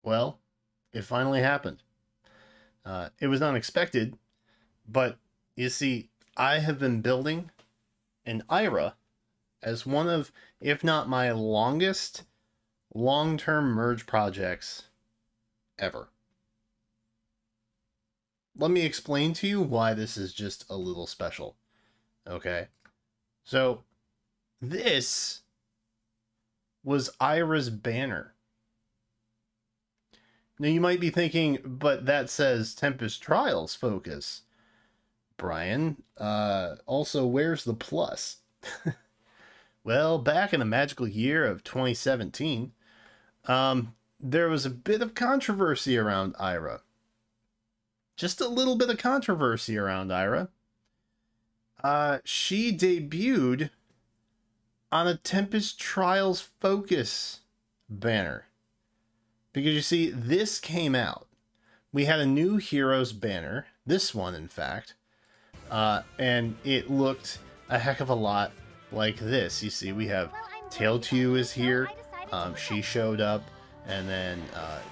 Well, it finally happened. It was unexpected, but you see, I have been building an IRA as one of, if not my longest long-term merge projects ever. Let me explain to you why this is just a little special. Okay? So, this was IRA's banner. Now you might be thinking, but that says Tempest Trials focus. Brian, also where's the plus? Well, back in the magical year of 2017, there was a bit of controversy around IRA. Just a little bit of controversy around IRA. She debuted on a Tempest Trials focus banner. Because you see, this came out. We had a new Heroes banner, this one in fact, and it looked a heck of a lot like this. You see, we have Tail2 is here, she showed up, and then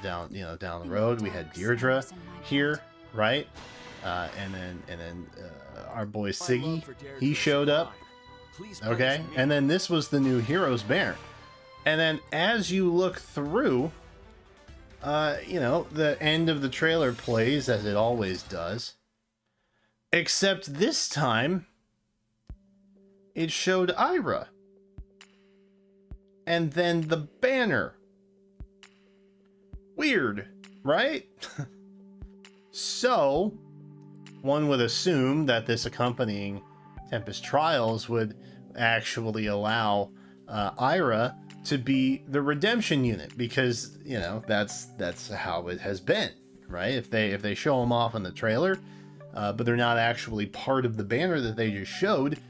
down the road we had Deirdre here, right? And then our boy Siggy, he showed up. Okay, and then this was the new Heroes banner, and then as you look through, the end of the trailer plays as it always does, except this time it showed IRA and then the banner. Weird, right? So one would assume that this accompanying Tempest Trials would actually allow IRA to be the redemption unit, because that's how it has been, right? If they show them off in the trailer, but they're not actually part of the banner that they just showed,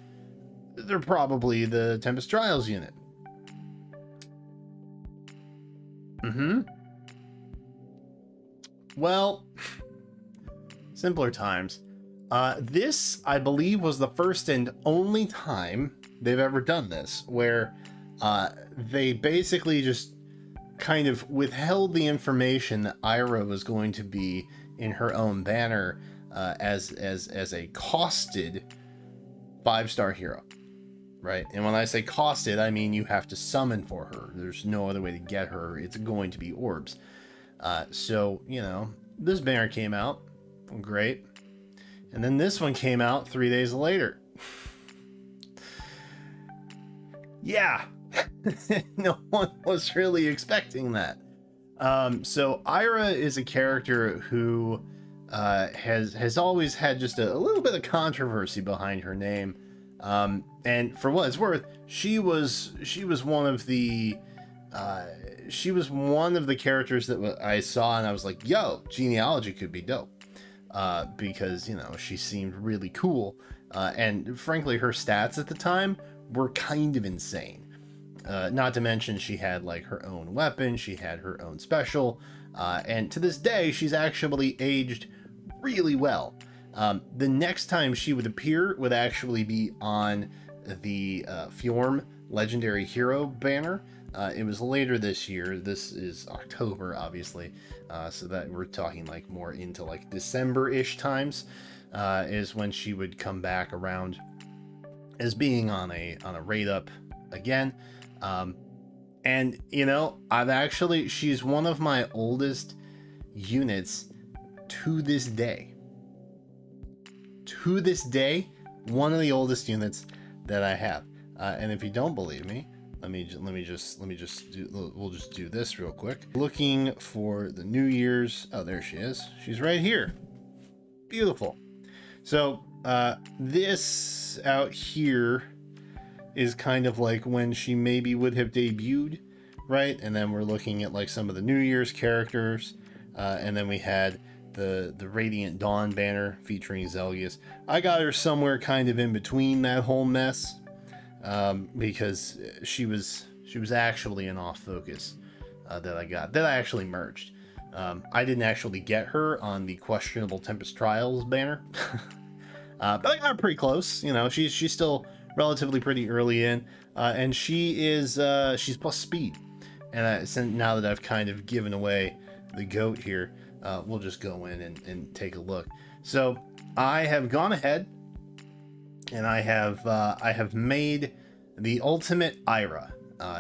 they're probably the Tempest Trials unit. Well, simpler times. This, I believe, was the first and only time they've ever done this, where they basically just kind of withheld the information that Ira was going to be in her own banner as a costed 5-star hero, right? And when I say costed, I mean you have to summon for her. There's no other way to get her. It's going to be orbs. So, this banner came out. Great. And then this one came out 3 days later. Yeah. No one was really expecting that. So Ira is a character who has always had just a little bit of controversy behind her name. And for what it's worth, she was one of the characters that I saw and I was like, yo, genealogy could be dope. Because, she seemed really cool. And frankly, her stats at the time were kind of insane. Not to mention she had like her own weapon, she had her own special, and to this day she's actually aged really well. The next time she would appear would actually be on the Fjorm Legendary Hero banner. It was later this year. This is October, obviously, so that we're talking like more into like December-ish times, is when she would come back around as being on a raid up again. And she's one of my oldest units to this day. To this day, one of the oldest units that I have. And if you don't believe me, we'll just do this real quick. Looking for the New Year's. Oh, there she is. She's right here. Beautiful. So, this out here is kind of like when she maybe would have debuted, right? And then we're looking at like some of the New Year's characters, and then we had the Radiant Dawn banner featuring Zelgius. I got her somewhere kind of in between that whole mess, because she was actually an off focus that I actually merged. I didn't actually get her on the questionable Tempest Trials banner, but I got her pretty close. She's still relatively pretty early in, and she's plus speed. And now that I've kind of given away the goat here, we'll just go in and take a look. So I have gone ahead and I have made the ultimate Ira.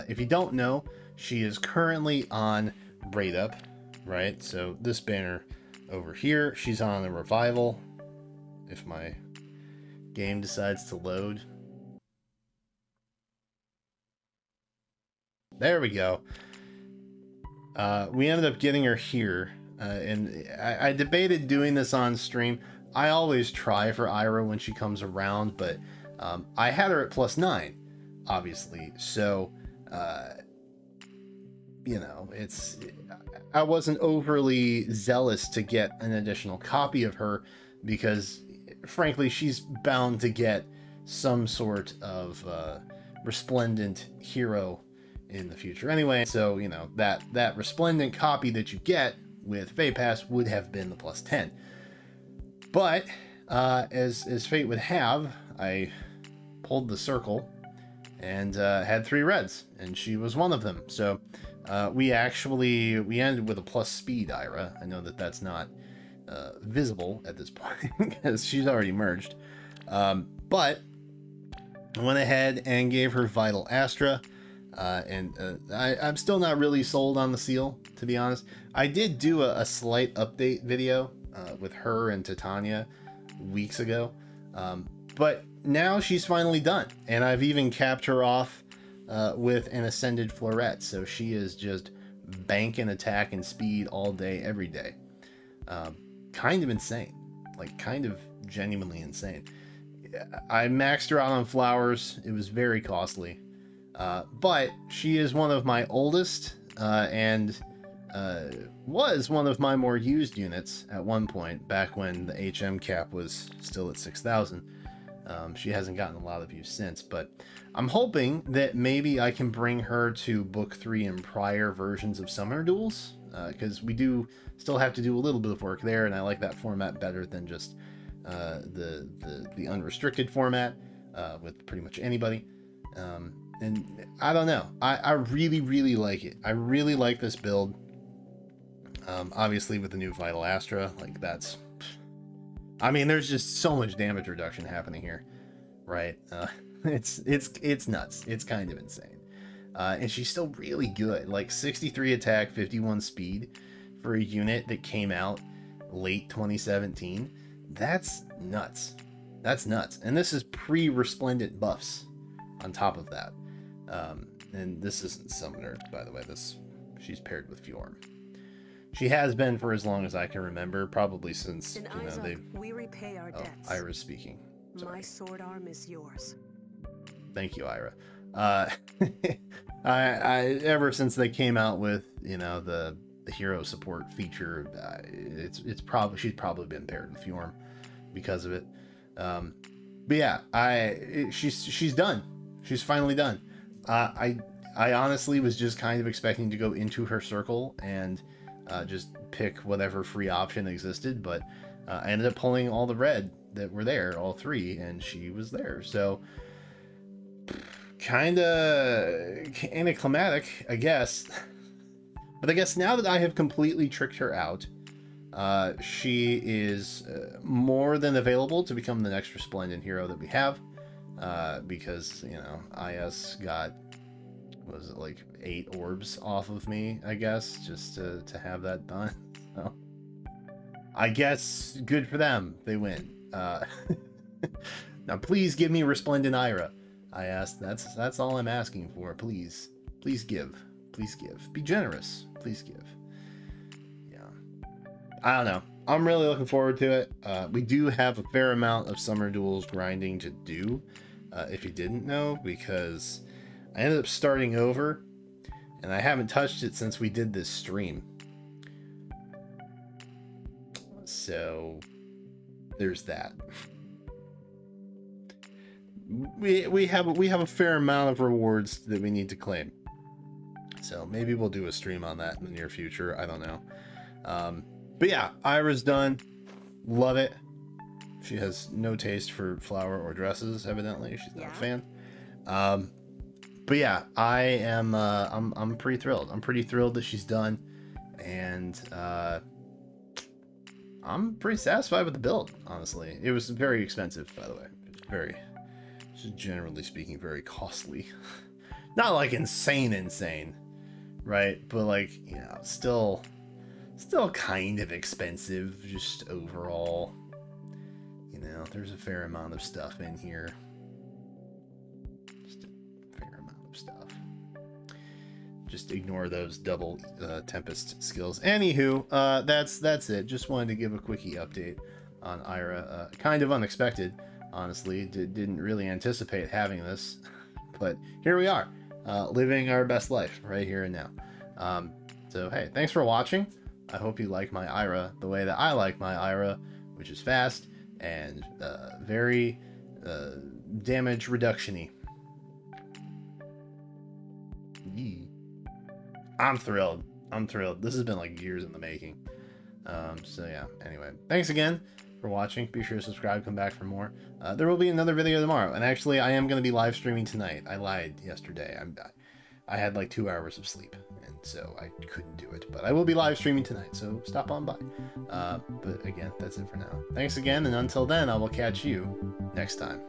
If you don't know, she is currently on Raid Up, right? So this banner over here, she's on a revival. If my game decides to load. There we go. We ended up getting her here, and I debated doing this on stream. I always try for Ira when she comes around, but I had her at +9, obviously. So, you know, I wasn't overly zealous to get an additional copy of her because, frankly, she's bound to get some sort of resplendent hero in the future anyway. So, you know, that resplendent copy that you get with FEH Pass would have been the +10. But as fate would have, I pulled the circle and had 3 reds, and she was one of them. So we ended with a +speed Ira. I know that that's not visible at this point because she's already merged. But I went ahead and gave her Vital Astra. I'm still not really sold on the seal, to be honest. I did do a slight update video with her and Titania weeks ago, but now she's finally done, and I've even capped her off with an Ascended Floret, so she is just banking attack and speed all day, every day. Kind of insane, like kind of genuinely insane. I maxed her out on flowers. It was very costly. But she is one of my oldest and was one of my more used units at one point, back when the HM cap was still at 6,000. She hasn't gotten a lot of use since, but I'm hoping that maybe I can bring her to Book 3 and prior versions of Summoner Duels, because we do still have to do a little bit of work there, and I like that format better than just the unrestricted format with pretty much anybody. And I don't know, I really like it. I really like this build. Obviously with the new Vital Astra, like that's, I mean, there's just so much damage reduction happening here, right? It's nuts. It's kind of insane. And she's still really good, like 63 attack, 51 speed for a unit that came out late 2017. That's nuts. That's nuts. And this is pre-resplendent buffs on top of that. And this isn't Summoner, by the way. She's paired with Fjorm. She has been for as long as I can remember, probably since, you know, we repay our debts. Ira's speaking. Sorry. My sword arm is yours. Thank you, Ira. I ever since they came out with, you know, the hero support feature, she's probably been paired with Fjorm because of it. But yeah, she's done. She's finally done. I honestly was just kind of expecting to go into her circle and just pick whatever free option existed, but I ended up pulling all the red that were there, all 3, and she was there. So kind of anticlimactic, I guess. But I guess now that I have completely tricked her out, she is more than available to become the next resplendent hero that we have. Because, you know, IS got, was it like 8 orbs off of me, I guess, just to have that done. So I guess good for them. They win. Now please give me resplendent Ira. I asked. That's all I'm asking for. Please give. Please give. Be generous. Please give. Yeah. I don't know. I'm really looking forward to it. We do have a fair amount of Summer Duels grinding to do, if you didn't know, because I ended up starting over, and I haven't touched it since we did this stream. So there's that. We have a fair amount of rewards that we need to claim. So maybe we'll do a stream on that in the near future. I don't know. But yeah, Ira's done. Love it. She has no taste for flower or dresses, evidently. She's not a fan. But yeah, I'm pretty thrilled. I'm pretty thrilled that she's done. And I'm pretty satisfied with the build, honestly. It was very expensive, by the way. It was very, just generally speaking, very costly. Not like insane, right? But like, you know, still kind of expensive, just overall. You know, there's a fair amount of stuff in here. Just a fair amount of stuff. Just ignore those double Tempest skills. Anywho, that's it. Just wanted to give a quickie update on Ira. Kind of unexpected, honestly. Didn't really anticipate having this, but here we are, living our best life right here and now. So hey, thanks for watching. I hope you like my Ira the way that I like my Ira, which is fast and very damage reduction-y. I'm thrilled. This has been like years in the making. So yeah, anyway, thanks again for watching. Be sure to subscribe, come back for more. There will be another video tomorrow, and actually I am going to be live streaming tonight. I lied yesterday. I had like 2 hours of sleep, and so I couldn't do it, but I will be live streaming tonight, so stop on by. But again, that's it for now. Thanks again, and until then, I will catch you next time.